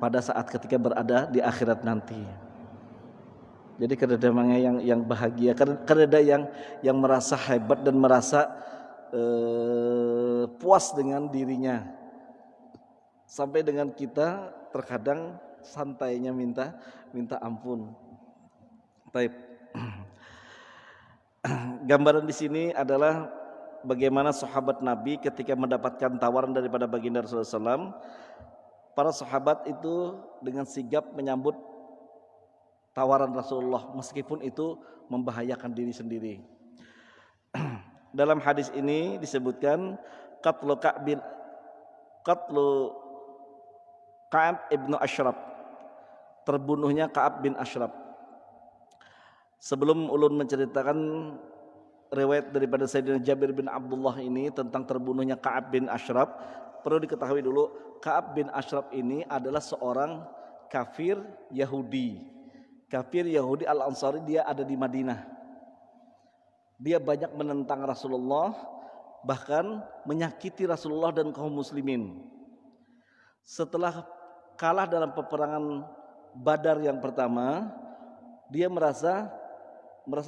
pada saat ketika berada di akhirat nanti. Jadi kada yang bahagia, kada yang merasa hebat dan merasa puas dengan dirinya. Sampai dengan kita terkadang santainya minta ampun. Baik. Gambaran di sini adalah bagaimana sahabat Nabi ketika mendapatkan tawaran daripada baginda Rasulullah SAW, para sahabat itu dengan sigap menyambut tawaran Rasulullah meskipun itu membahayakan diri sendiri. Dalam hadis ini disebutkan qatlu Ka'ab ibnu Ashraf, terbunuhnya Ka'ab bin Ashraf. Sebelum ulun menceritakan riwayat daripada Sayyidina Jabir bin Abdullah ini tentang terbunuhnya Ka'ab bin Ashraf, perlu diketahui dulu Ka'ab bin Ashraf ini adalah seorang kafir Yahudi. Kafir Yahudi Al-Ansari, dia ada di Madinah. Dia banyak menentang Rasulullah, bahkan menyakiti Rasulullah dan kaum muslimin. Setelah kalah dalam peperangan Badar yang pertama, dia merasa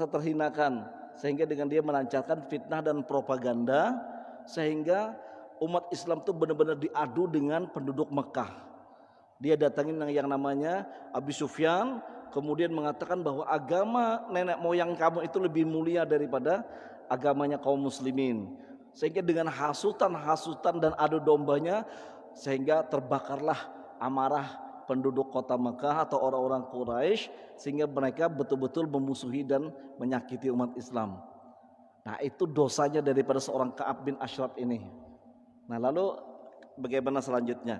terhinakan, sehingga dengan dia melancarkan fitnah dan propaganda, sehingga umat Islam itu benar-benar diadu dengan penduduk Mekah. Dia datangin yang namanya Abu Sufyan, kemudian mengatakan bahwa agama nenek moyang kamu itu lebih mulia daripada agamanya kaum muslimin. Sehingga dengan hasutan dan adu dombanya, sehingga terbakarlah amarah penduduk kota Mekah atau orang-orang Quraisy, sehingga mereka betul-betul memusuhi dan menyakiti umat Islam. Nah, itu dosanya daripada seorang Ka'ab bin Ashraf ini. Nah, lalu bagaimana selanjutnya?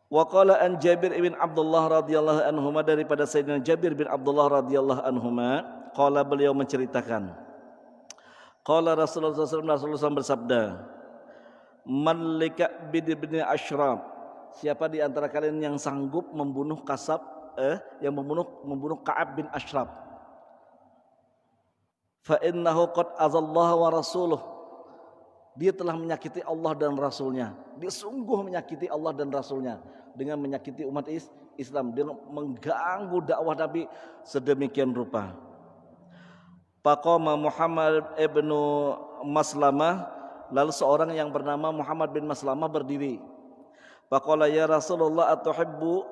Wa qala an Jabir bin Abdullah radhiyallahu anhuma, daripada Sayyidina Jabir bin Abdullah radhiyallahu anhuma, qala, beliau menceritakan, qala Rasulullah SAW bersabda, man lika bin Ashraf, siapa di antara kalian yang sanggup membunuh membunuh Ka'ab bin Ashraf, fa innahu qad azallahu wa rasuluh, dia telah menyakiti Allah dan Rasulnya. Dia sungguh menyakiti Allah dan Rasulnya dengan menyakiti umat Islam, dengan mengganggu dakwah Nabi sedemikian rupa. Faqama Muhammad ibnu Maslamah, lalu seorang yang bernama Muhammad bin Maslamah berdiri. Faqala, ya Rasulullah, atuhibbu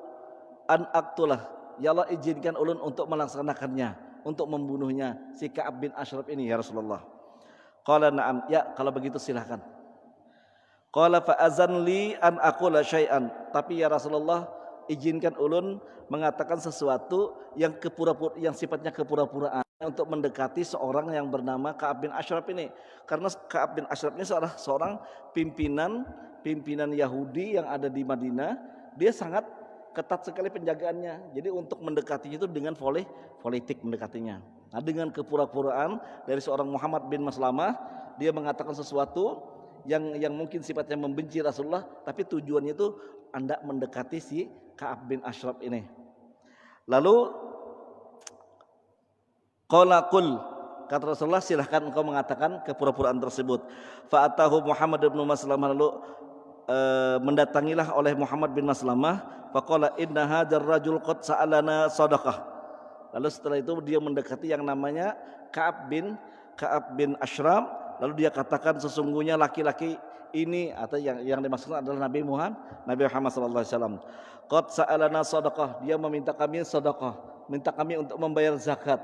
an aqtulah, ya Allah izinkan ulun untuk melaksanakannya, untuk membunuhnya si Ka'ab bin Ashraf ini ya Rasulullah. Qala na'am, ya kalau begitu silahkan. Qala fa'azan li an aqula syai'an, tapi ya Rasulullah izinkan ulun mengatakan sesuatu yang sifatnya kepura-puraan untuk mendekati seorang yang bernama Ka'ab bin Ashraf ini. Karena Ka'ab bin Ashraf ini seorang pimpinan Yahudi yang ada di Madinah. Dia sangat ketat sekali penjagaannya. Jadi untuk mendekatinya itu dengan politik mendekatinya. Nah, dengan kepura-puraan dari seorang Muhammad bin Maslamah, dia mengatakan sesuatu yang mungkin sifatnya membenci Rasulullah, tapi tujuannya itu hendak mendekati si Ka'ab bin Ashraf ini. Lalu qala qul, kata Rasulullah, silahkan engkau mengatakan kepura-puraan tersebut. Fa'atahu Muhammad bin Maslamah, lalu mendatangilah oleh Muhammad bin Maslamah. Faqala inna hadzal rajul qad sa'alana shadaqah. Lalu setelah itu dia mendekati yang namanya Ka'ab bin Ashraf. Lalu dia katakan, sesungguhnya laki-laki ini, atau yang dimaksudkan adalah Nabi Muhammad sallallahu alaihi wasallam. Qad sa'alana shadaqah, dia meminta kami sedekah, minta kami untuk membayar zakat.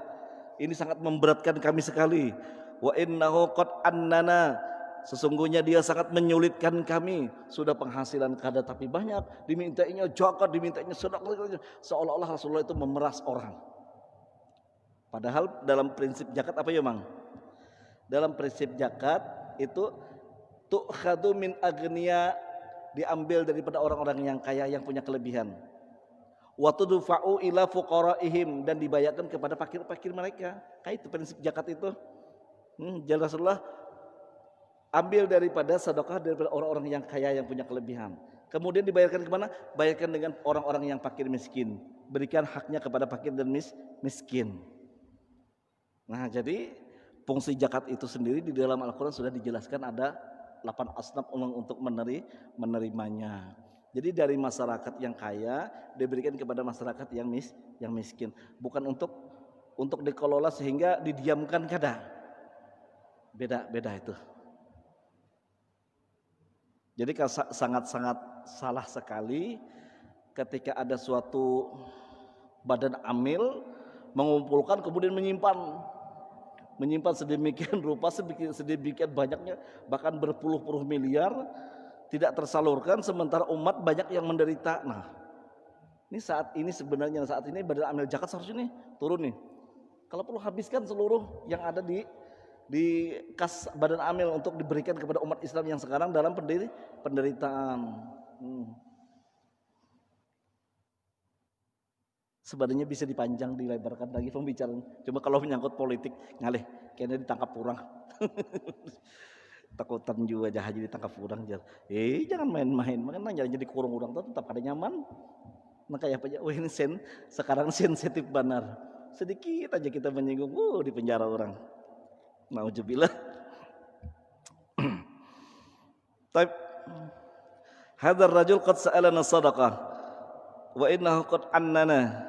Ini sangat memberatkan kami sekali. Wa innahu qad annana, sesungguhnya dia sangat menyulitkan kami. Sudah penghasilan kada tapi banyak, dimintainya zakat, dimintainya sedekah, seolah-olah Rasulullah itu memeras orang. Padahal dalam prinsip zakat apa ya, Mang? Dalam prinsip zakat itu tu'khadu min agniya, diambil daripada orang-orang yang kaya yang punya kelebihan. Wa tudfa'u ila fuqaraihim, dan dibayarkan kepada fakir-fakir mereka. Kayak itu prinsip zakat itu. Jadi Rasulullah ambil daripada sedekah daripada orang-orang yang kaya yang punya kelebihan. Kemudian dibayarkan kemana? Bayarkan dengan orang-orang yang fakir miskin. Berikan haknya kepada fakir dan miskin. Nah, jadi fungsi zakat itu sendiri di dalam Al-Quran sudah dijelaskan, ada 8 asnaf untuk menerimanya. Jadi dari masyarakat yang kaya diberikan kepada masyarakat yang miskin, bukan untuk dikelola sehingga didiamkan kada. Beda itu. Jadi sangat-sangat salah sekali ketika ada suatu badan amil mengumpulkan kemudian menyimpan sedemikian rupa, sedemikian banyaknya, bahkan berpuluh-puluh miliar tidak tersalurkan, sementara umat banyak yang menderita. Nah, ini saat ini badan amil zakat seharusnya nih turun nih. Kalau perlu habiskan seluruh yang ada di kas badan amil untuk diberikan kepada umat Islam yang sekarang dalam penderitaan. Sebenarnya bisa dipanjang, dilebarkan lagi pembicaraan. Cuma kalau menyangkut politik, ngalih, kayaknya ditangkap kurang. Takutan juga aja haji ditangkap kurang. Jangan main-main, makanya jadi kurung orang tuh tetap ada nyaman. Maka ya apa ini sekarang sensitif benar. Sedikit aja kita menyinggung, di penjara orang. Nauzubillah. Taib. Hadzal rajul qad sa'alana shadaqah wa innahu qad annana.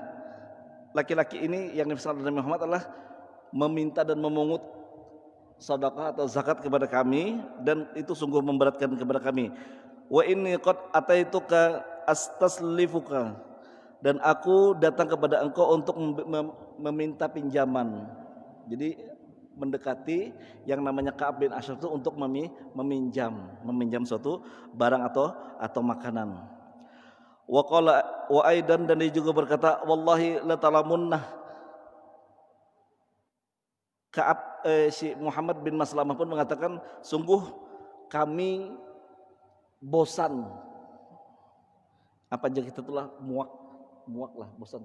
Laki-laki ini yang dipesan oleh Muhammad adalah meminta dan memungut sedekah atau zakat kepada kami, dan itu sungguh memberatkan kepada kami. Wa inni qad ataituka astaslifuka, dan aku datang kepada engkau untuk meminta pinjaman. Jadi mendekati yang namanya Ka'ab bin Ashraf itu untuk meminjam suatu barang atau makanan. Wa qala wa aidan, dan dia juga berkata, wallahi la talamunnah. Ka'ab si Muhammad bin Maslamah pun mengatakan, sungguh kami bosan. Apa aja kita telah muak lah, bosan.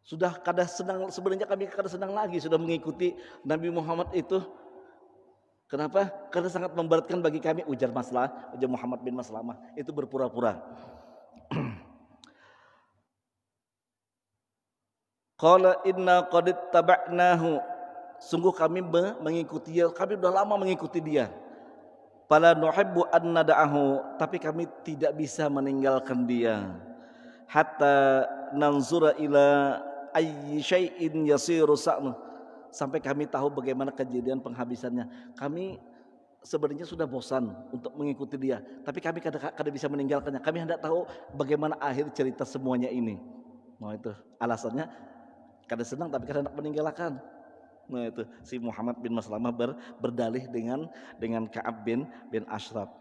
Sudah kada senang, sebenarnya kami kada senang lagi sudah mengikuti Nabi Muhammad itu. Kenapa? Karena sangat memberatkan bagi kami, ujar Muhammad bin Maslamah itu berpura-pura. Qala inna qad ittaba'nahu, sungguh kami mengikuti dia, kami sudah lama mengikuti dia. Fala nuhibbu an nada'ahu, tapi kami tidak bisa meninggalkan dia. Hatta nanzura ila ayyi syai'in yasiru sa'nu, sampai kami tahu bagaimana kejadian penghabisannya. Kami sebenarnya sudah bosan untuk mengikuti dia, tapi kami kada bisa meninggalkannya. Kami hendak tahu bagaimana akhir cerita semuanya ini. Nah itu alasannya, kada senang tapi kada hendak meninggalkan. Nah itu si Muhammad bin Maslamah berdalih dengan Ka'ab bin Ashraf.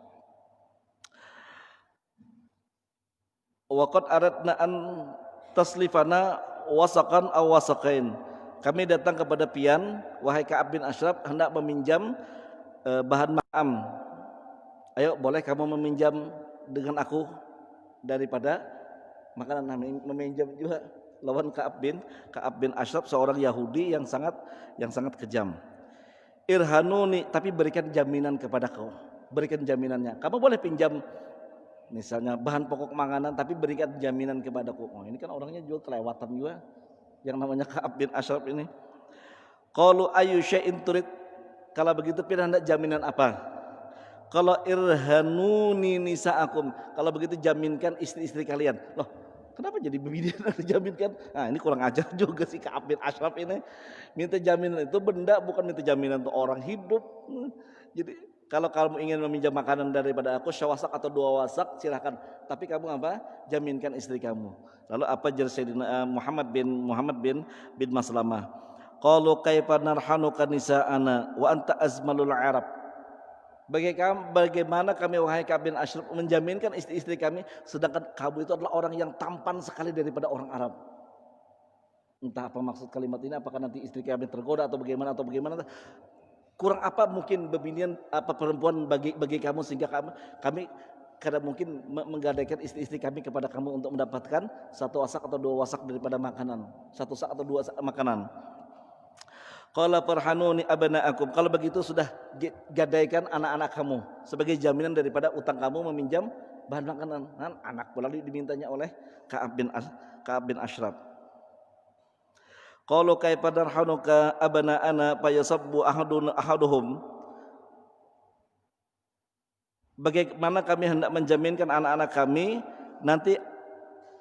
Wa qad aradna an taslifana wasaqan aw wasaqain. Kami datang kepada pian, wahai Ka'ab bin Ashraf, hendak meminjam bahan ma'am. Ayo, boleh kamu meminjam dengan aku daripada makanan. Meminjam juga lawan Ka'ab bin Ashraf, seorang Yahudi yang sangat kejam. Irhanuni, tapi berikan jaminan kepadaku. Berikan jaminannya. Kamu boleh pinjam misalnya bahan pokok makanan, tapi berikan jaminan kepadaku. Oh, ini kan orangnya juga kelewatan juga, yang namanya Ka'ab bin Ashraf ini. Qalu ayu syai'in turid, kalau begitu pilih hendak jaminan apa? Kalau irhanuni nisa'akum, kalau begitu jaminkan istri-istri kalian. Loh, kenapa jadi begini dijaminkan? Nah, ini kurang ajar juga si Ka'ab bin Ashraf ini. Minta jaminan itu benda, bukan minta jaminan untuk orang hidup. Jadi kalau kamu ingin meminjam makanan daripada aku sewasak atau 2 wasak silakan, tapi kamu apa? Jaminkan istri kamu. Lalu apa jar Sayyidina Muhammad bin Maslamah? Qalu kaifa narhanuka nisa'ana wa anta azmalul Arab. Bagaimana kami wahai Ka'ab bin Ashraf menjaminkan istri-istri kami, sedangkan kamu itu adalah orang yang tampan sekali daripada orang Arab. Entah apa maksud kalimat ini, apakah nanti istri kami tergoda atau bagaimana kurang apa mungkin bebinian apa perempuan bagi kamu sehingga kami kadang mungkin menggadaikan istri-istri kami kepada kamu untuk mendapatkan 1 wasak atau 2 wasak daripada makanan, 1 sak atau 2 sak makanan. Qala farhanuni abna'akum, kalau begitu sudah gadaikan anak-anak kamu sebagai jaminan daripada utang kamu meminjam bahan makanan. Anak pula dimintanya oleh Ka'ab bin Ashraf. Qalu kaifa narhanuka abna'ana fayasabbu ahaduhum, bagaimana kami hendak menjaminkan anak-anak kami nanti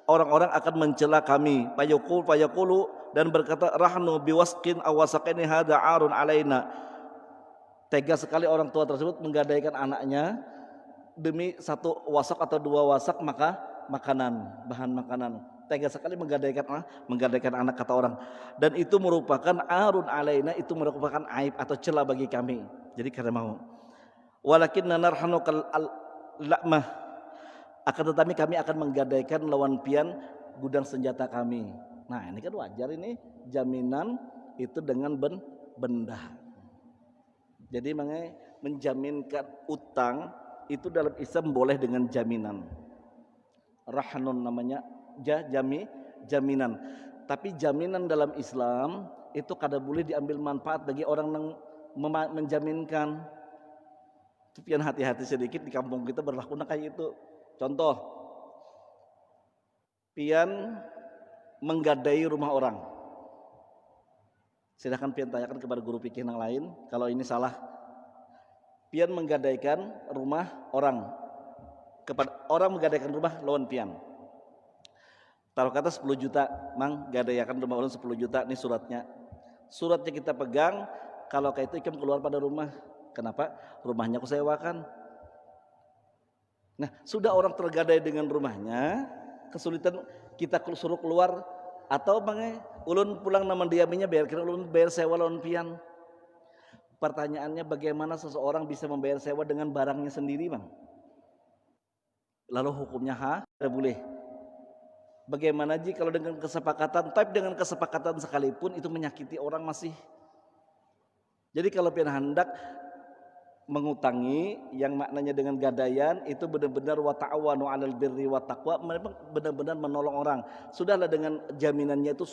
orang-orang akan mencela kami. Fayaqulu dan berkata rahnu biwasqin awasaqini hada arun alaina. Tega sekali orang tua tersebut menggadaikan anaknya demi satu wasak atau dua wasak maka bahan makanan. Tega sekali menggadaikan anak, kata orang. Dan itu merupakan arun alaina, itu merupakan aib atau celah bagi kami. Jadi karena mau. Walakinna narhanu kal la'mah, akan tetapi kami akan menggadaikan lawan pian gudang senjata kami. Nah ini kan wajar, ini jaminan itu dengan benda. Jadi menjaminkan utang itu dalam Islam boleh dengan jaminan. Rahnun namanya jaminan. Tapi jaminan dalam Islam itu kada boleh diambil manfaat bagi orang yang menjaminkan. Pian hati-hati sedikit, di kampung kita berlaku kayak itu. Contoh, pian menggadai rumah orang. Silahkan pian tanyakan kepada guru fikih yang lain kalau ini salah. Pian menggadaikan rumah orang, kepada orang menggadaikan rumah lawan pian. Taruh kata 10 juta, mang gadaikan rumah orang 10 juta, ini suratnya. Suratnya kita pegang, kalau kayak itu ikam keluar pada rumah. Kenapa? Rumahnya aku sewakan. Nah, sudah orang tergadai dengan rumahnya, kesulitan kita suruh keluar atau ulun pulang nama diaminya ulun bayar sewa lawan pian. Pertanyaannya, bagaimana seseorang bisa membayar sewa dengan barangnya sendiri, Bang? Lalu hukumnya tidak boleh. Bagaimana kalau dengan kesepakatan, tapi dengan kesepakatan sekalipun itu menyakiti orang masih. Jadi kalau pian hendak mengutangi yang maknanya dengan gadaian itu benar-benar wa ta'awanu 'alal birri wa taqwa, memang benar-benar menolong orang. Sudahlah dengan jaminannya itu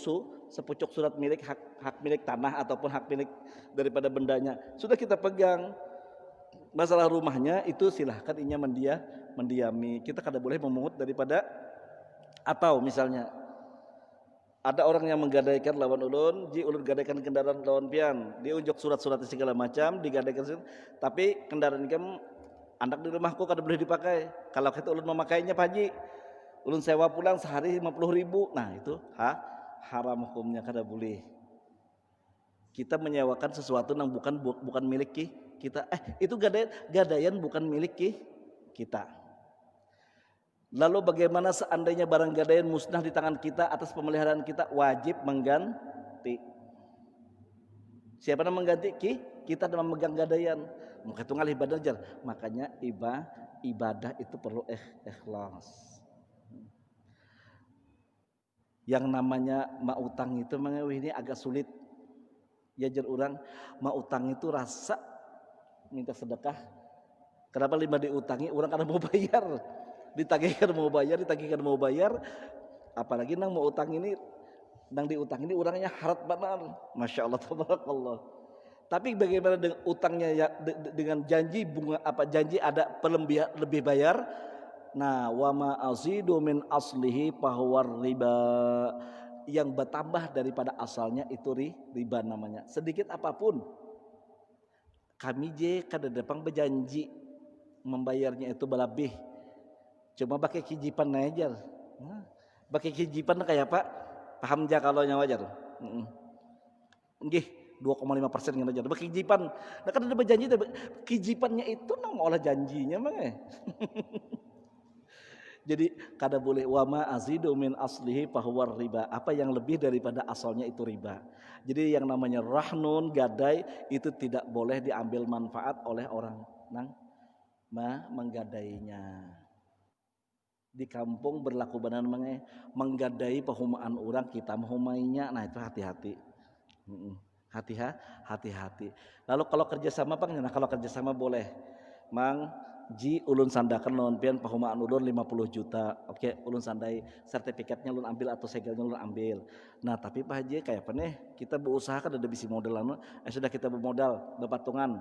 sepucuk surat milik, hak milik tanah ataupun hak milik daripada bendanya. Sudah kita pegang. Masalah rumahnya itu silahkan inya mendiami. Kita kada boleh memungut daripada, atau misalnya ada orang yang menggadaikan lawan ulun, ulun gadaikan kendaraan lawan pian, dia unjuk surat-surat segala macam, digadaikan, tapi kendaraan kamu anak di rumahku kada boleh dipakai. Kalau kita ulun memakainya Pak, ulun sewa pulang sehari 50.000. Nah itu haram hukumnya, kada boleh. Kita menyewakan sesuatu yang bukan milik kita. Itu gadaian bukan milik kita. Lalu bagaimana seandainya barang gadaian musnah di tangan kita atas pemeliharaan kita, wajib mengganti. Siapa yang mengganti? Kita dalam memegang gadaian. Maka itu ngalih ibadah aja. Makanya ibadah itu perlu ikhlas. Yang namanya mautang itu ini agak sulit. Ya jar orang mautang itu rasa minta sedekah. Kenapa lima diutangi? Orang karena mau bayar. Ditagihkan mau bayar, apalagi nang mau utang ini, nang diutang ini orangnya harat benar, masya Allah tabarakallah. Tapi bagaimana dengan utangnya ya, dengan janji bunga janji ada lebih bayar. Nah, wa ma azidu min aslihi fahuwar riba, yang bertambah daripada asalnya itu riba namanya. Sedikit apapun, kami kada depang berjanji membayarnya itu berlebih. Cuma pakai kijipan aja. Pakai kijipan kayak apa? Paham aja kalau nyawa aja tuh. Nggih, 2,5% gitu aja. Pakai kijipan. Nah kan ada berjanji, kijipannya itu nang olah janjinya mah. Jadi kada boleh wama azidu min aslihi fahuwar riba. Apa yang lebih daripada asalnya itu riba. Jadi yang namanya rahnun, gadai, itu tidak boleh diambil manfaat oleh orang nang menggadainya. Di kampung berlaku benar menggadai pehumaan orang, kita menghumainya. Nah itu hati-hati. Hati-hati. Lalu kalau kerjasama Bang, nah kalau kerjasama boleh. Mang ulun sandakan lawan pian pehumaan ulun 50 juta. Oke, ulun sandai sertifikatnya ulun ambil atau segelnya ulun ambil. Nah tapi Pak Haji kayak apa nih? Kita berusaha kan ada bisi modal sudah kita bermodal berpatungan.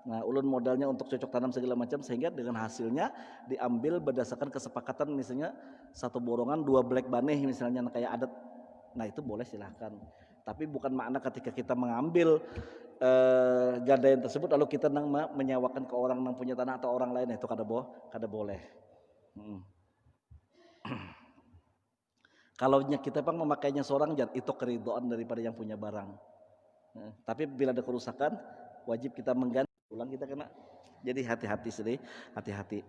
Nah, ulun modalnya untuk cocok tanam segala macam, sehingga dengan hasilnya diambil berdasarkan kesepakatan, misalnya satu borongan 2 black baneh misalnya kayak adat. Nah, itu boleh silahkan. Tapi bukan makna ketika kita mengambil gadaian tersebut lalu kita menyewakan ke orang yang punya tanah atau orang lain, itu kada boleh. Kalau kita bang memakainya seorang jat itu keridhaan daripada yang punya barang. Tapi bila ada kerusakan wajib kita mengganti ulang, kita kena. Jadi hati-hati sedih, hati-hati.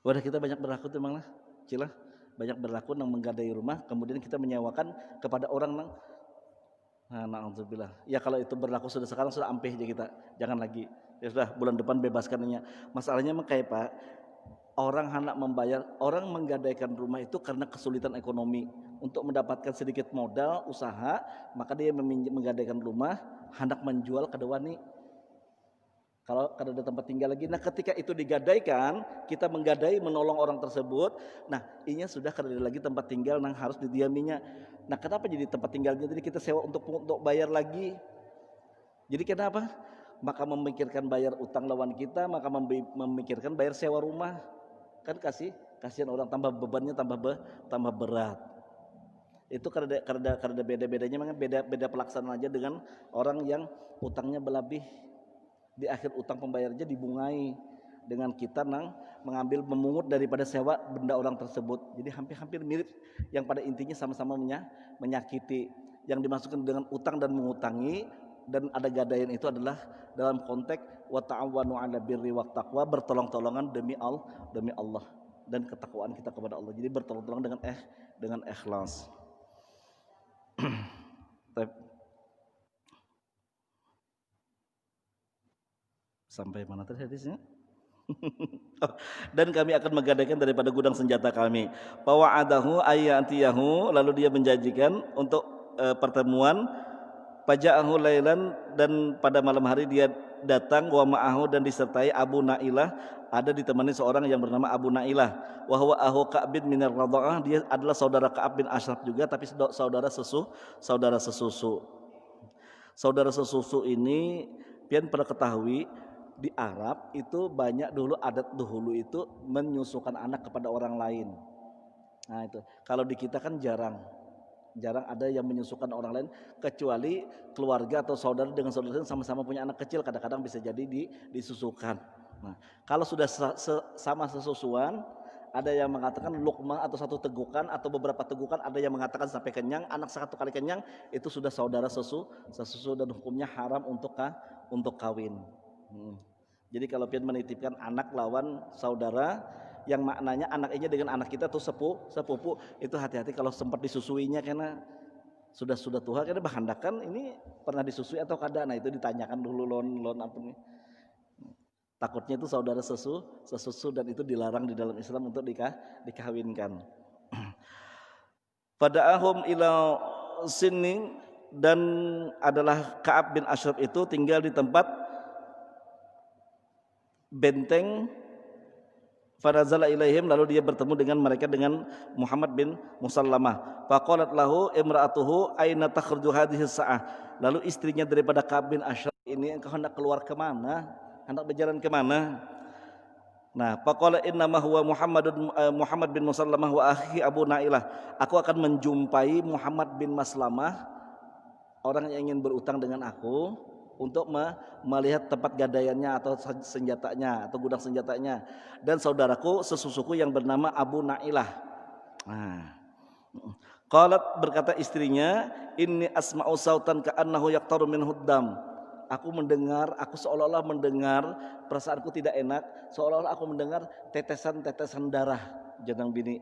Wadah kita banyak berlaku tuh mang lah, cila banyak berlaku nang menggadai rumah, kemudian kita menyewakan kepada orang nang. Nah, na'udzubillah. Ya kalau itu berlaku sudah sekarang sudah ampeh aja kita, jangan lagi. Ya sudah bulan depan bebaskannya. Masalahnya mah kayak Pak, orang hendak membayar, orang menggadaikan rumah itu karena kesulitan ekonomi. Untuk mendapatkan sedikit modal usaha, maka dia menggadaikan rumah, hendak menjual ke dewani. Kalau ada tempat tinggal lagi, nah ketika itu digadaikan, kita menggadai menolong orang tersebut. Nah, ini sudah kada lagi tempat tinggal yang harus didiaminya. Nah, kenapa jadi tempat tinggalnya? Jadi kita sewa untuk bayar lagi. Jadi kenapa? Maka memikirkan bayar utang lawan kita, maka memikirkan bayar sewa rumah. Kan kasihan orang, tambah bebannya tambah berat. Itu karena beda-bedanya, memang beda pelaksanaan aja dengan orang yang utangnya berlebih. Di akhir utang pembayarnya dibungai dengan kita nang mengambil memungut daripada sewa benda orang tersebut. Jadi hampir mirip, yang pada intinya sama-sama menyakiti. Yang dimasukkan dengan utang dan mengutangi dan ada gadaian itu adalah dalam konteks wa ta'awanu 'alal birri wat taqwa, bertolong-tolongan demi Allah dan ketakwaan kita kepada Allah. Jadi bertolong-tolong dengan ikhlas. Sampai mana tadi hadisnya? Dan kami akan menggadaikan daripada gudang senjata kami. Fawa'adahu ayyatiyahu, lalu dia menjanjikan untuk pertemuan. Faja'ahu lailan, dan pada malam hari dia datang, wa ma'ahu, dan disertai Abu Nailah, ada ditemani seorang yang bernama Abu Nailah. Wa huwa ahu Ka'b bin Radha'ah, dia adalah saudara Ka'ab bin Ashraf juga, tapi saudara sesusu. Saudara sesusu ini pian pernah ketahui di Arab itu banyak dulu adat dahulu itu menyusukan anak kepada orang lain. Nah itu kalau di kita kan jarang ada yang menyusukan orang lain, kecuali keluarga atau saudara dengan saudara sama-sama punya anak kecil, kadang-kadang bisa jadi disusukan. Nah, kalau sudah sama sesusuan, ada yang mengatakan lukmah atau satu tegukan atau beberapa tegukan, ada yang mengatakan sampai kenyang, anak satu kali kenyang itu sudah saudara sesusu dan hukumnya haram untuk kawin. Jadi kalau pian menitipkan anak lawan saudara yang maknanya anaknya dengan anak kita tuh sepupu, itu hati-hati kalau sempat disusuinya karena sudah tua, karena bahandakan ini pernah disusui atau kada. Nah itu ditanyakan dulu lon apa nih. Takutnya itu saudara sesusu dan itu dilarang di dalam Islam untuk dikahwinkan. Fada'ahum ila sinning, dan adalah Ka'ab bin Ashraf itu tinggal di tempat benteng. Farazala ilaihim, lalu dia bertemu dengan mereka, dengan Muhammad bin Musallamah. Faqalat lahu imra'atuhu aina takhruju hadhihi sa'ah, lalu istrinya daripada Ka'ab bin Ashraf ini, engkau hendak keluar kemana, hendak berjalan kemana? Nah, faqala innama huwa Muhammad bin Musallamah wa akhi Abu Nailah, aku akan menjumpai Muhammad bin Maslamah, orang yang ingin berutang dengan aku, untuk melihat tempat gadaiannya atau senjatanya atau gudang senjatanya, dan saudaraku sesusuku yang bernama Abu Nailah. Nah, qalat, berkata istrinya, inni asma'u sautan ka'annahu yaqtaru minhu dam, aku seolah-olah mendengar, perasaanku tidak enak, seolah-olah aku mendengar tetesan-tetesan darah jenang bini.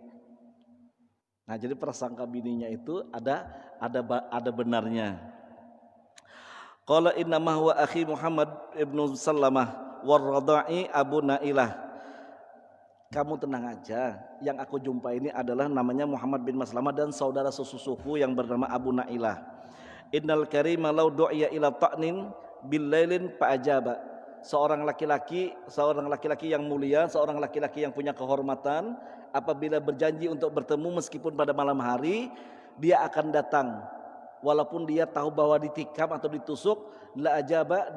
Nah, jadi prasangka bininya itu ada benarnya. Qala innama huwa akhi Muhammad ibnu Sallamah warradai Abu Nailah. Kamu tenang aja, yang aku jumpa ini adalah namanya Muhammad bin Maslamah dan saudara sesusuku yang bernama Abu Nailah. Innal karima law du'iya ila ta'nin bil lailin fa'ajaba. Seorang laki-laki yang mulia, seorang laki-laki yang punya kehormatan, apabila berjanji untuk bertemu meskipun pada malam hari, dia akan datang. Walaupun dia tahu bahwa ditikam atau ditusuk, la ajaba,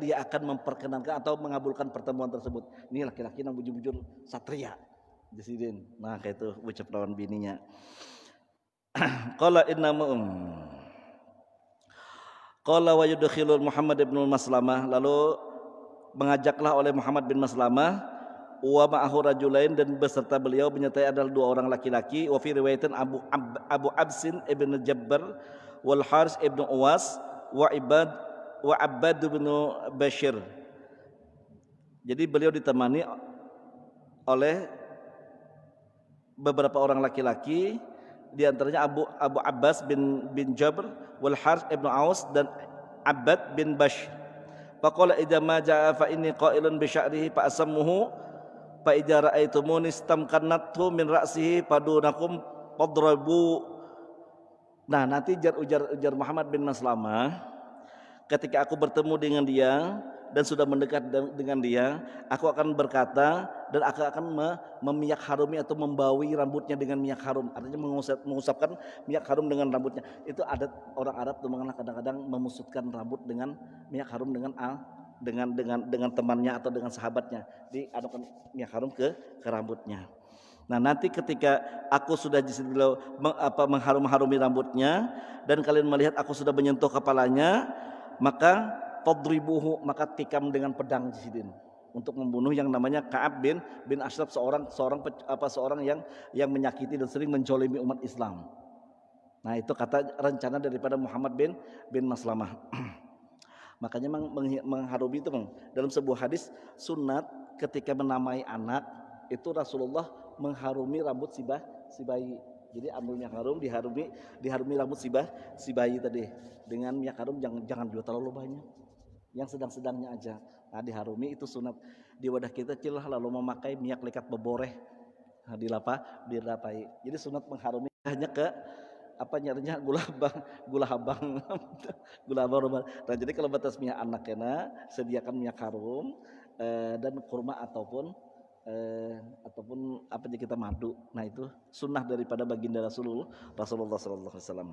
dia akan memperkenankan atau mengabulkan pertemuan tersebut. Ini laki-laki yang bujur-bujur satria, Jasidin. Nah kayak itu ucap lawan bininya. Qala wa yudkhilul Muhammad ibn Maslamah, lalu mengajaklah oleh Muhammad bin Maslamah wa ma'ahu rajulain, dan beserta beliau menyertai adalah 2 orang laki-laki. Wa fi riwayatin Abu Absin ibn Jabbar wal Haris ibn Uwas wa Abbad bin Bashir. Jadi beliau ditemani oleh beberapa orang laki-laki, di antaranya Abu Abbas bin Jabr wal Haris ibn Aus dan Abbad bin Bashir. Faqala idza ma jaa fa inni qailun bi sya'rihi fa asammuhu fa idza ra'aytumuni istamkannathu min ra'sihi fadunakum fadrabu. Nah, nanti ujar Muhammad bin Maslamah, ketika aku bertemu dengan dia dan sudah mendekat dengan dia, aku akan berkata dan aku akan memiyak harumi atau membawi rambutnya dengan minyak harum. Artinya mengusapkan minyak harum dengan rambutnya. Itu adat orang Arab tuh, kadang-kadang memusutkan rambut dengan minyak harum dengan temannya atau dengan sahabatnya, diadukan minyak harum ke rambutnya. Nah, nanti ketika aku sudah mengharum-harumi rambutnya dan kalian melihat aku sudah menyentuh kepalanya, maka fadribuhu, maka tikam dengan pedang jihadin untuk membunuh yang namanya Ka'ab bin Ashraf, seorang yang menyakiti dan sering menjolimi umat Islam. Nah, itu kata rencana daripada Muhammad bin Maslamah. Makanya mengharumi itu, dalam sebuah hadis sunat ketika menamai anak itu Rasulullah mengharumi rambut si bayi. Jadi ambil minyak harum, diharumi rambut si bayi tadi dengan minyak harum, jangan juga terlalu banyak, yang sedang-sedangnya aja. Nah, diharumi itu sunat. Di wadah kita kecil lalu memakai minyak lekat beboreh, nah, dilapai. Jadi sunat mengharumi hanya ke nyarinya gula habang. Nah, jadi kalau batas minyak anak kena sediakan minyak harum dan kurma ataupun kita madu. Nah, itu sunnah daripada baginda Rasulullah sallallahu alaihi wasallam.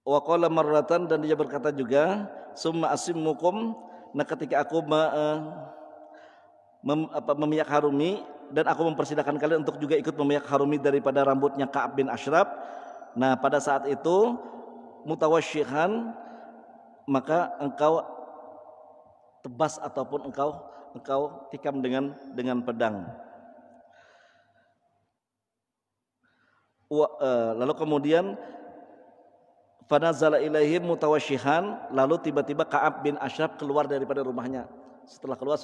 Wa qala marratan, dan dia berkata juga, summa asimmukum, nah ketika aku memiyak harumi dan aku mempersilahkan kalian untuk juga ikut memiyak harumi daripada rambutnya Ka'ab bin Ashraf. Nah, pada saat itu mutawassyihan, maka engkau tebas ataupun engkau tikam dengan pedang. Lalu kemudian fanazala ilaihim mutawassyihan, lalu tiba-tiba Ka'ab bin Ashraf keluar daripada rumahnya. Setelah keluar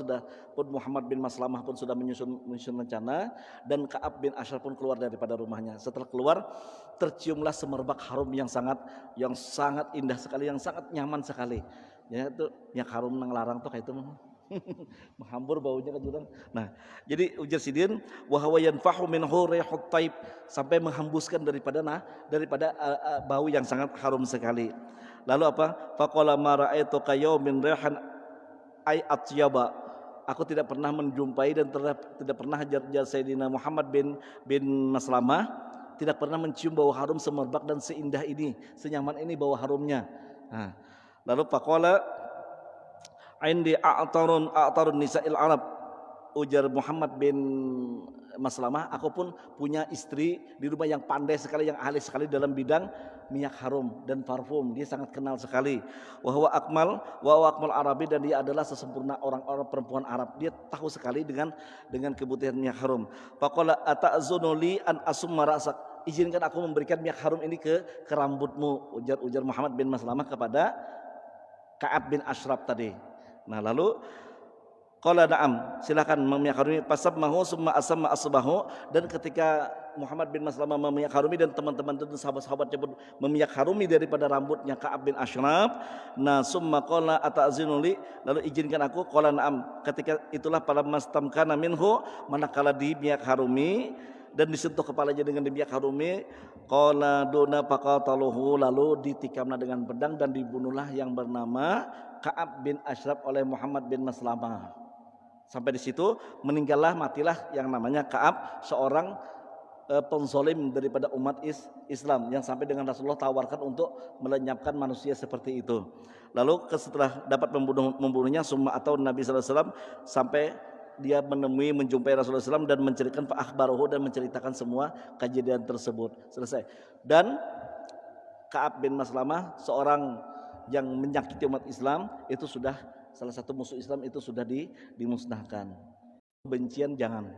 Muhammad bin Maslamah pun sudah menyusun rencana, dan Ka'ab bin Ashraf pun keluar daripada rumahnya. Setelah keluar terciumlah semerbak harum yang sangat indah sekali, yang sangat nyaman sekali. Ya, itu yang harum nang larang tuh kayak itu menghambur baunya kan orang. Nah, jadi ujar sidin wa huwa yanfahu minhu rihut thaib, sampai menghembuskan daripada bau yang sangat harum sekali. Lalu apa? Faqala ma ra'aitu kayaumin rihan ay atyaba, aku tidak pernah menjumpai dan tidak pernah Sayyidina Muhammad bin Maslamah tidak pernah mencium bau harum semerbak dan seindah ini, senyaman ini bau harumnya. Nah, lalu faqala indi a'tarun nisa'il Arab, ujar Muhammad bin Maslamah, aku pun punya istri di rumah yang pandai sekali, yang ahli sekali dalam bidang minyak harum dan parfum. Dia sangat kenal sekali. Wa huwa akmal Arabi, dan dia adalah sesempurna orang-orang perempuan Arab. Dia tahu sekali dengan kebutuhan minyak harum. Faqala ata'zunu li an asumma ra'sak, izinkan aku memberikan minyak harum ini ke rambutmu, ujar Muhammad bin Maslamah kepada Ka'ab bin Ashraf tadi. Nah, lalu qala na'am, silakan meminyak harumi. Fasabmahu summa asamma asbahu, dan ketika Muhammad bin Maslamah meminyak harumi dan teman-teman dan sahabat-sahabatnya pun meminyak harumi daripada rambutnya Ka'ab bin Ashraf. Nah, summa qala ata'zinu li, lalu izinkan aku. Qala na'am, ketika itulah pada mastamkana minhu, manakala di minyak harumi dan disentuh kepalanya dengan minyak harumi, qala duna faqataluhu, lalu ditikamlah dengan pedang dan dibunuhlah yang bernama Ka'ab bin Ashraf oleh Muhammad bin Maslamah. Sampai di situ matilah yang namanya Ka'ab, seorang penzolim daripada umat Islam yang sampai dengan Rasulullah tawarkan untuk melenyapkan manusia seperti itu. Lalu setelah dapat membunuhnya, summa atau Nabi sallallahu alaihi wasallam, sampai dia menjumpai Rasulullah SAW dan menceritakan fa'akhbaruhu, dan menceritakan semua kejadian tersebut. Selesai. Dan Ka'ab bin Maslamah, seorang yang menyakiti umat Islam, itu sudah salah satu musuh Islam itu sudah dimusnahkan. Kebencian jangan.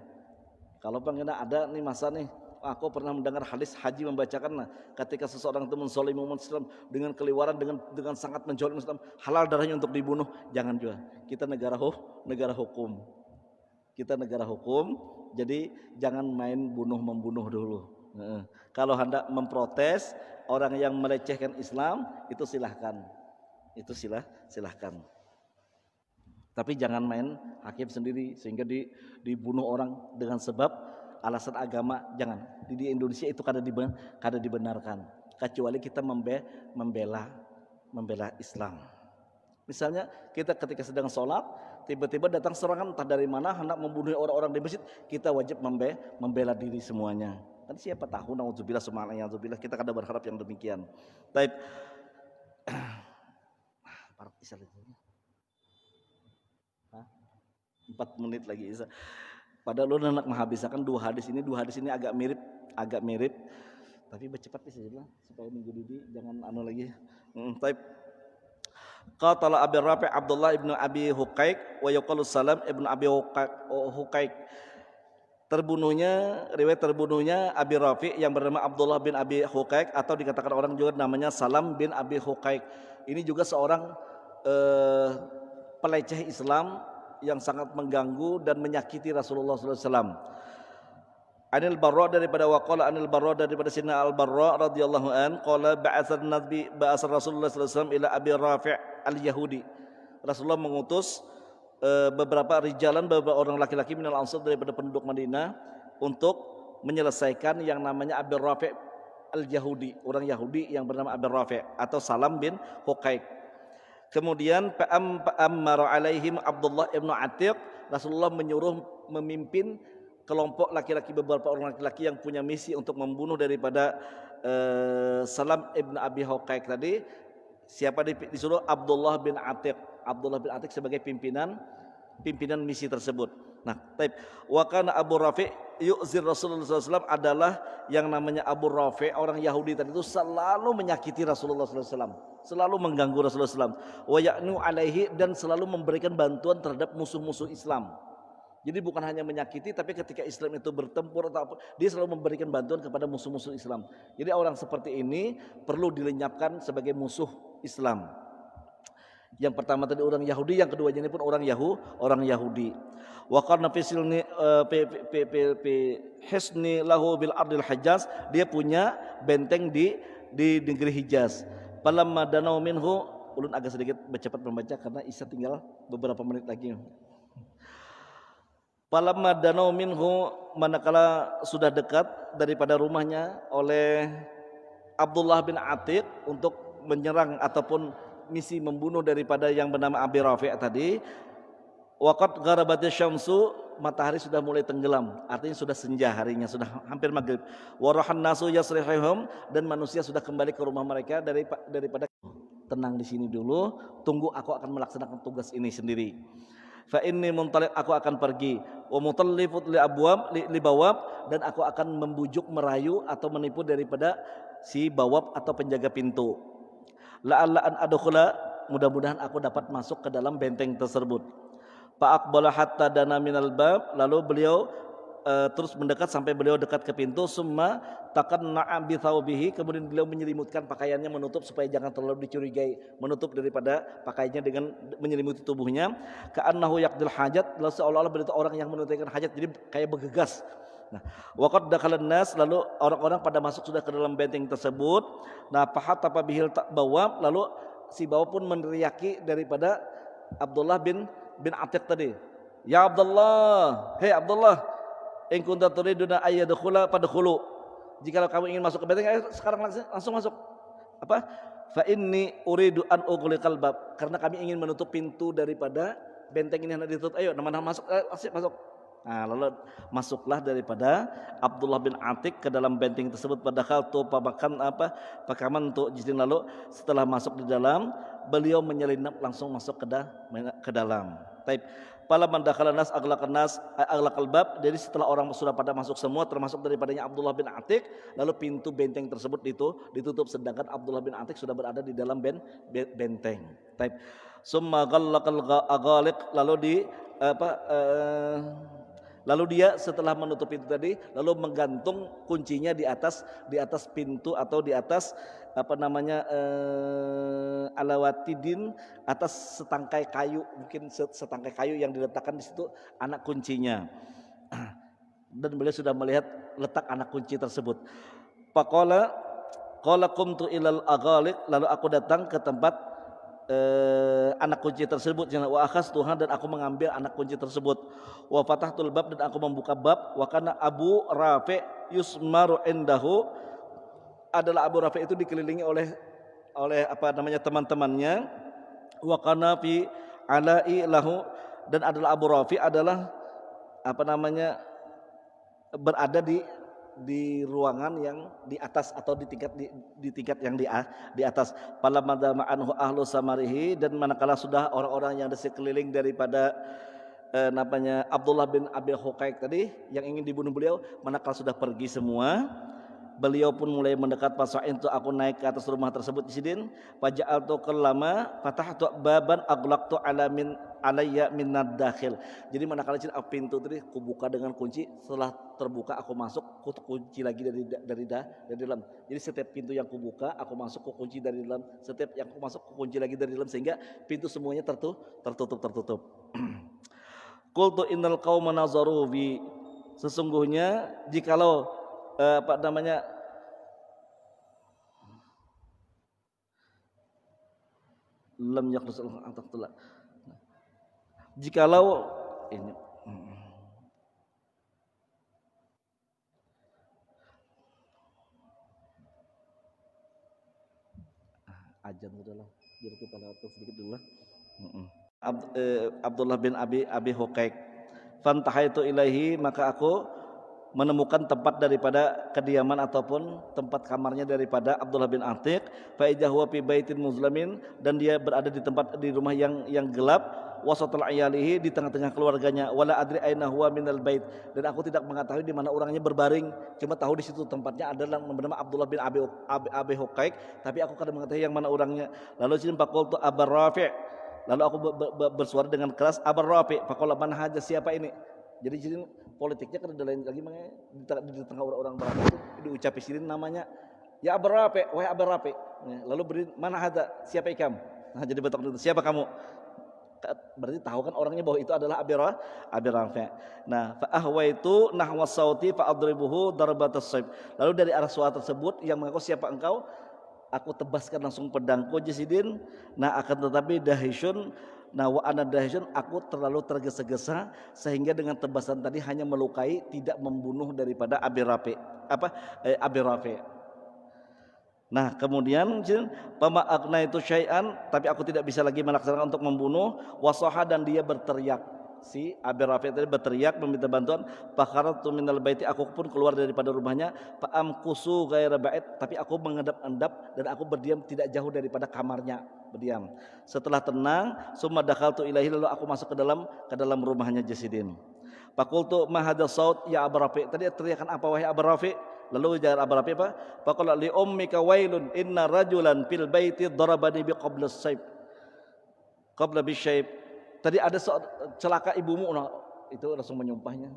Kalau pengen ada nih masa nih, aku pernah mendengar hadis Haji membacakan ketika seseorang itu menzalimi umat Islam dengan keliwaran, dengan sangat menjolimi Islam, halal darahnya untuk dibunuh, jangan juga. Kita negara hukum. Kita negara hukum, jadi jangan main bunuh-membunuh dulu. Kalau hendak memprotes orang yang melecehkan Islam, itu silahkan. Silahkan. Tapi jangan main hakim sendiri sehingga dibunuh orang dengan sebab alasan agama, jangan. Di Indonesia itu kada dibenarkan, kecuali kita membela Islam. Misalnya kita ketika sedang sholat, tiba-tiba datang serangan entah dari mana hendak membunuh orang-orang di masjid, kita wajib membela diri semuanya. Kan siapa tahu, naudzubillah subhanallah, kita kada berharap yang demikian. Baik. 4 menit lagi Isa. Padahal lu nak menghabiskan dua hadis ini agak mirip. Tapi bercepat saja supaya minggu ini jangan lagi. Baik. Qatala Abi Rafi' Abdullah ibnu Abi Huqaiq wa yuqalu Salam ibnu Abi Huqaiq. Riwayat terbunuhnya Abi Rafi' yang bernama Abdullah bin Abi Huqaiq, atau dikatakan orang juga namanya Salam bin Abi Huqaiq. Ini juga seorang peleceh Islam yang sangat mengganggu dan menyakiti Rasulullah SAW. Anil Barra daripada Sayyidina Al Barra radhiyallahu an qala ba'atha Rasulullah SAW ila Abi Rafi' al-Yahudi. Rasulullah mengutus beberapa orang laki-laki minal Ansar daripada penduduk Madinah untuk menyelesaikan yang namanya Abi Rafi' al-Yahudi, orang Yahudi yang bernama Abi Rafi' atau Salam bin Huqaiq. Kemudian fa'ammara alaihim Abdullah ibnu Atiq. Rasulullah menyuruh memimpin kelompok laki-laki, beberapa orang laki-laki yang punya misi untuk membunuh daripada Salam ibnu Abi Huqaiq tadi. Siapa disuruh? Abdullah bin Atiq sebagai pimpinan misi tersebut. Nah, taib. Wa kana Abu Rafi' yu'zir Rasulullah SAW, adalah yang namanya Abu Rafi', orang Yahudi tadi itu selalu menyakiti Rasulullah SAW, selalu mengganggu Rasulullah SAW. Wa ya'nu alaihi, dan selalu memberikan bantuan terhadap musuh-musuh Islam. Jadi bukan hanya menyakiti, tapi ketika Islam itu bertempur atau apa, dia selalu memberikan bantuan kepada musuh-musuh Islam. Jadi orang seperti ini perlu dilenyapkan sebagai musuh Islam. Yang pertama tadi orang Yahudi, yang keduanya ini pun orang Yahudi. Wa qarna fi hisni lahu bil ardil Hijaz, dia punya benteng di negeri Hijaz. Falamma danau minhu, ulun agak sedikit bercepat membaca karena Isa tinggal beberapa menit lagi. Falamma danau minhu, manakala sudah dekat daripada rumahnya oleh Abdullah bin Atiq untuk menyerang ataupun misi membunuh daripada yang bernama Abi Rafi' tadi. Waqad gharabatis syamsu, matahari sudah mulai tenggelam, artinya sudah senja harinya, sudah hampir maghrib. Warahan nasu yasrihum, dan manusia sudah kembali ke rumah mereka daripada tenang di sini dulu, tunggu aku akan melaksanakan tugas ini sendiri. Fa inni muntaliq, aku akan pergi. Wa mutallifut li bawab, dan aku akan membujuk, merayu atau menipu daripada si bawab atau penjaga pintu. La'alla an adkhula, mudah-mudahan aku dapat masuk ke dalam benteng tersebut. Fa'aqbala hatta dana minal bab, lalu beliau terus mendekat sampai beliau dekat ke pintu. Summa taqanna'a bi thawbihi, kemudian beliau menyelimutkan pakaiannya, menutup supaya jangan terlalu dicurigai, menutup daripada pakaiannya dengan menyelimuti tubuhnya. Ka'annahu yaqdil hajat, lalu seolah-olah beliau itu orang yang menunaikan hajat, jadi kayak bergegas. Nah, waqad dakhalan nas, lalu orang-orang pada masuk sudah ke dalam benteng tersebut. Nah, fahatapa bihil bawab, lalu si bawab pun meneriaki daripada Abdullah bin Atiq tadi. Ya Abdullah, hei Abdullah, in kunta turiduna ayyadkhula fadkhulu. Jika kamu ingin masuk ke benteng, ayo sekarang langsung masuk. Apa? Fa inni uridu an ughliqal bab, karena kami ingin menutup pintu daripada benteng ini hendak ditutup. Ayo, teman-teman masuk, masuk. Nah, lalu masuklah daripada Abdullah bin Atiq ke dalam benteng tersebut. Padahal tu pakaman tu jisin, lalu setelah masuk di dalam, beliau menyelinap langsung masuk ke dalam. Taib. Pala mandakhala nas aghlaqan nas aghlaqal bab. Jadi setelah orang sudah pada masuk semua termasuk daripadanya Abdullah bin Atik, lalu pintu benteng tersebut itu ditutup sedangkan Abdullah bin Atik sudah berada di dalam benteng. Taib. Summa ghallaqal aghaliq, lalu dia setelah menutup pintu tadi lalu menggantung kuncinya di atas pintu atau di atas alawatidin, atas setangkai kayu, mungkin setangkai kayu yang diletakkan di situ anak kuncinya. Dan beliau sudah melihat letak anak kunci tersebut. Qala qumtu ilal aghaliq, lalu aku datang ke tempat anak kunci tersebut, wa akhastuha, dan aku mengambil anak kunci tersebut, wa fatahtul bab, dan aku membuka bab, wa kana Abu Rafi' yusmaru indahu, adalah Abu Rafi' itu dikelilingi oleh teman-temannya, wa kana fi ala'i lahu, dan adalah Abu Rafi' adalah berada di ruangan yang di atas atau di tingkat yang di atas. Pala madama anhu ahlu samarihi, dan manakala sudah orang-orang yang di sekeliling daripada Abdullah bin Abi Huqaiq tadi yang ingin dibunuh beliau, manakala sudah pergi semua, beliau pun mulai mendekat. Pasain tu, aku naik ke atas rumah tersebut di sidin. Faja'altu kallama fatahtu baban aghlaqtu alayya minad dakhil. Jadi manakala pintu tadi kubuka dengan kunci, setelah terbuka aku masuk, ku kunci lagi dari dalam. Jadi setiap pintu yang kubuka aku masuk, ku kunci dari dalam. Setiap yang aku masuk, ku kunci lagi dari dalam, sehingga pintu semuanya tertutup. Qultu innal qauma nazaru bi, sesungguhnya jikalau lam yakhlas al-taqtula, jikalau ini ajan udahlah, biar kita lewat sedikit dulu lah. Abdullah bin Abi Huqaiq, fantahaitu ilaihi, maka aku menemukan tempat daripada kediaman ataupun tempat kamarnya daripada Abdullah bin Atik. Fa idza huwa fi baitin muzlamin, dan dia berada di rumah yang gelap, wasatul ayalihi, di tengah-tengah keluarganya, wala adri aina huwa minal bait, dan aku tidak mengetahui di mana orangnya berbaring, cuma tahu di situ tempatnya adalah bernama Abdullah bin Abi Huqaiq, tapi aku tidak mengetahui yang mana orangnya. Lalu sini faqultu Abar Rafi', lalu aku bersuara dengan keras, Abar Rafi', faqala man haja, siapa ini? Jadi politiknya kan ada lain lagi, makanya di tengah orang-orang Barat itu diucapi sirin namanya, ya Abu Rafi', wahai Abu Rafi'. Lalu beri, mana hada, siapa ikam? Nah, jadi betok itu, siapa kamu? Berarti tahu kan orangnya bahwa itu adalah Abu Rafi'. Nah, fa ahwaitu nahwa sauti fa adribuhu darbatas sayf. Lalu dari arah suara tersebut yang mengaku siapa engkau, aku tebaskan langsung pedangku Jasidin. Nah, akan tetapi dahisyun, nah wa ana dahisyun, aku terlalu tergesa-gesa sehingga dengan tebasan tadi hanya melukai, tidak membunuh daripada Abi Rafi'. Nah, kemudian pama akna itu syai'an, tapi aku tidak bisa lagi melaksanakan untuk membunuh. Wasoha, dan dia berteriak, si Abi Rafi' tadi berteriak meminta bantuan. Fakharatu minal baiti, aku pun keluar daripada rumahnya. Fa'amkusu ghaira ba'id, tapi aku mengendap-endap dan aku berdiam tidak jauh daripada kamarnya, berdiam. Setelah tenang, summa dakhaltu ilaihi, lalu aku masuk ke dalam rumahnya Jasidin. Faqultu ma hadha saut ya Abi Rafi', tadi teriakan apa wahai Abi Rafi'? Lalu ujar Abu Rafi' apa? Faqala li ummika wailun inna rajulan fil baiti darabani bi qabla as-sayf. Qabla bisyayb. Tadi ada celaka ibumu. Nah, itu langsung menyumpahnya.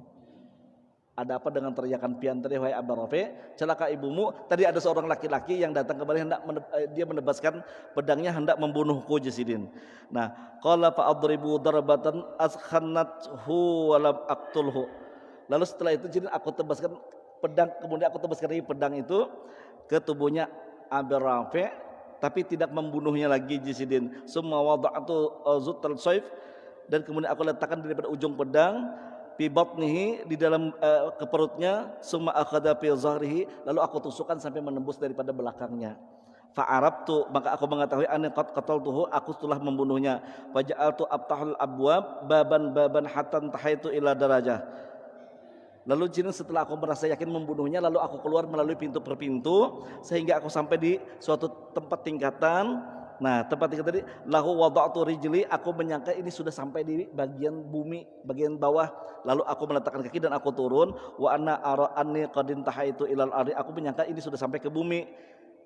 Ada apa dengan teriakan pian tadi wahai Abu Rafi'? Celaka ibumu. Tadi ada seorang laki-laki yang datang kembali, dia menebaskan pedangnya hendak membunuhku Jasidin. Nah, qala fa adribu darbatan askhannathu wa lam aqtulhu. Lalu setelah itu jadi aku tebaskan pedang, kemudian aku tebaskan lagi pedang itu ke tubuhnya Abi Rafi', tapi tidak membunuhnya lagi Jasidin. Summa wada'tu zutal sayf, dan kemudian aku letakkan daripada ujung pedang fi batnihi, di dalam ke perutnya. Summa akhadha fi zahrihi, lalu aku tusukkan sampai menembus daripada belakangnya. Fa'arabtu, maka aku mengetahui anna qad qataltuhu, aku telah membunuhnya. Faja'altu abtahul abwab baban hatta tahaitu ila darajah. Lalu setelah aku merasa yakin membunuhnya, lalu aku keluar melalui pintu per pintu sehingga aku sampai di suatu tempat tingkatan Nah, tempat tiga tadi lahu wada'tu rijli, aku menyangka ini sudah sampai di bagian bumi, bagian bawah. Lalu aku meletakkan kaki dan aku turun. Wa anna ara anni qad intahaitu ilal ardi, aku menyangka ini sudah sampai ke bumi.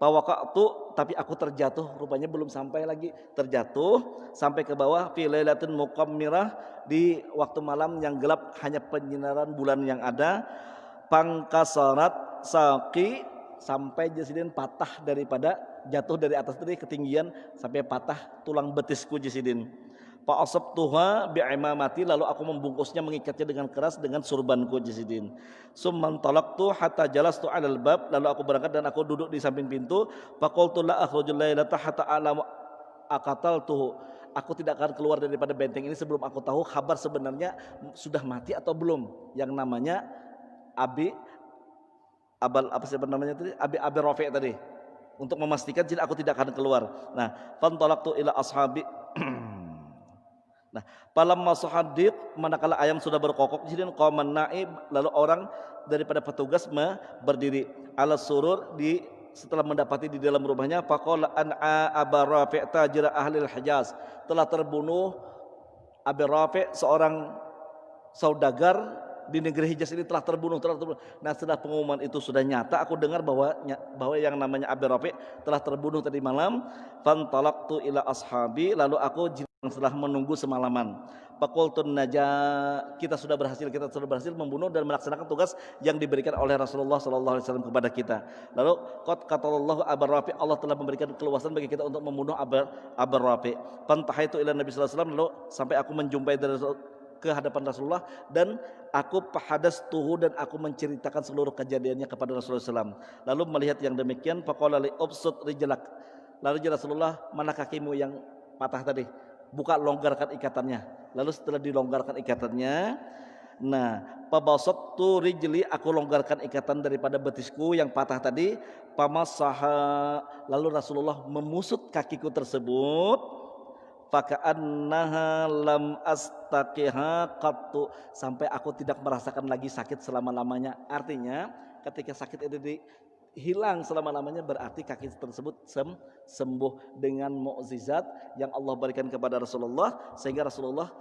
Fawaqa'tu, tapi aku terjatuh, rupanya belum sampai lagi, terjatuh sampai ke bawah fi lailatin muqammirah, di waktu malam yang gelap, hanya penyinaran bulan yang ada. Pangkasarat saqi, sampai jasidin patah daripada jatuh dari atas tadi ketinggian sampai patah tulang betisku jasidin. Fa asabtuha bi'imamati, lalu aku membungkusnya, mengikatnya dengan keras dengan surbanku jasidin. Summan talaqtu hatta jalastu 'alal bab, lalu aku berangkat dan aku duduk di samping pintu. Faqultu la akhrujul lailata hatta a'lamu aqataltuhu, aku tidak akan keluar daripada benteng ini sebelum aku tahu kabar sebenarnya sudah mati atau belum, yang namanya apa sih namanya tadi, Abi Rafi' tadi, untuk memastikan jadi aku tidak akan keluar. Nah, fantalaqtu ila ashabi. Nah, falamma sahaddiq, manakala ayam sudah berkokok, jadi qaman naib, lalu orang daripada petugas berdiri ala surur, di setelah mendapati di dalam rumahnya. Faqala an'a Abi Rafi' tajir ahli al-Hijaz, telah terbunuh Abi Rafi', seorang saudagar di negeri Hijaz ini telah terbunuh. Nah, setelah pengumuman itu sudah nyata, aku dengar bahwa yang namanya Abi Rafi' telah terbunuh tadi malam. Fantalaqtu ila ashabi, lalu aku setelah menunggu semalaman. Faqultun najah, kita sudah berhasil membunuh dan melaksanakan tugas yang diberikan oleh Rasulullah sallallahu alaihi wasallam kepada kita. Lalu qad qatallahu Abi Rafi', Allah telah memberikan keluasan bagi kita untuk membunuh Abi Rafi'. Fantahaitu ila Nabi sallallahu alaihi wasallam, lalu sampai aku menjumpai ke hadapan Rasulullah, dan aku tuhu, dan aku menceritakan seluruh kejadiannya kepada Rasulullah SAW. Lalu melihat yang demikian, faqala li ubsut rijlak, lalu Rasulullah, mana kakimu yang patah tadi, buka, longgarkan ikatannya. Lalu setelah dilonggarkan ikatannya, nah, pabasattu rijli, aku longgarkan ikatan daripada betisku yang patah tadi. Pamasaha, lalu Rasulullah memusut kakiku tersebut. Faka'annaha lam astaqiha qattu, sampai aku tidak merasakan lagi sakit selama-lamanya. Artinya ketika sakit itu hilang selama-lamanya, berarti kaki tersebut sembuh dengan mukjizat yang Allah berikan kepada Rasulullah, sehingga Rasulullah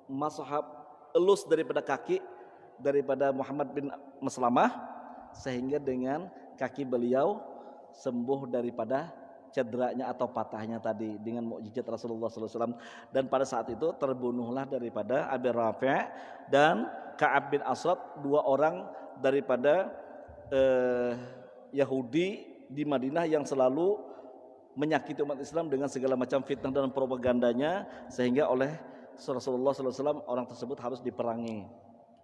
masahab elus daripada kaki daripada Muhammad bin Maslamah, sehingga dengan kaki beliau sembuh daripada cederanya atau patahnya tadi dengan mukjizat Rasulullah SAW. Dan pada saat itu terbunuhlah daripada Abi Rafi' dan Ka'ab bin Ashraf, dua orang daripada Yahudi di Madinah yang selalu menyakiti umat Islam dengan segala macam fitnah dan propagandanya, sehingga oleh Rasulullah SAW orang tersebut harus diperangi.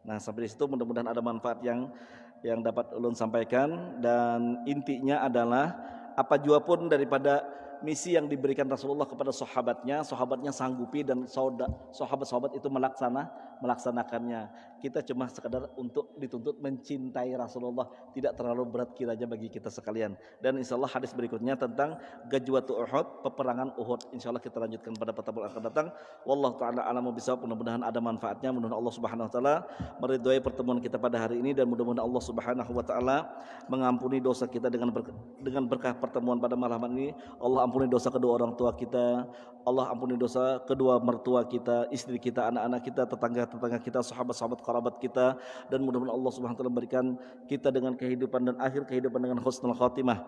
Nah, sampai di situ mudah-mudahan ada manfaat yang dapat ulun sampaikan, dan intinya adalah apa jua pun daripada misi yang diberikan Rasulullah kepada sahabatnya sanggupi, dan sahabat-sahabat itu melaksanakannya. Kita cuma sekadar untuk dituntut mencintai Rasulullah, tidak terlalu berat kiranya bagi kita sekalian. Dan insyaallah hadis berikutnya tentang Ghazwatu Uhud, peperangan Uhud, insyaallah kita lanjutkan pada pertemuan akan datang. Wallahu taala a'lamu bishawab. Mudah-mudahan ada manfaatnya, mudah-mudahan Allah Subhanahu wa taala meridhai pertemuan kita pada hari ini, dan mudah-mudahan Allah Subhanahu wa taala mengampuni dosa kita dengan berkah pertemuan pada malam ini. Allah ampuni dosa kedua orang tua kita, Allah ampuni dosa kedua mertua kita, istri kita, anak-anak kita, tetangga-tetangga kita, sahabat-sahabat kerabat kita, dan mudah-mudahan Allah Subhanahu wa taala berikan kita dengan kehidupan dan akhir kehidupan dengan husnul khatimah.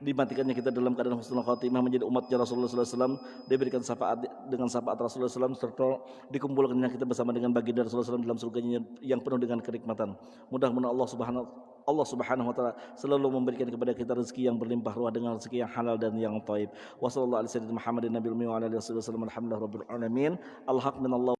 Dimatikannya kita dalam keadaan husnul khatimah, menjadi umatnya Rasulullah SAW, diberikan syafaat dengan syafaat Rasulullah SAW, serta dikumpulkannya kita bersama dengan baginda Rasulullah SAW dalam surganya yang penuh dengan kenikmatan. Mudah-mudahan Allah Subhanahu wa taala selalu memberikan kepada kita rezeki yang berlimpah ruah dengan rezeki yang halal dan yang thaib. Wassallallahu alaihi wasallam Muhammadin nabiyil ummi wa ala alihi wasallam. Alhamdulillah rabbil alamin. Al-haq minallah.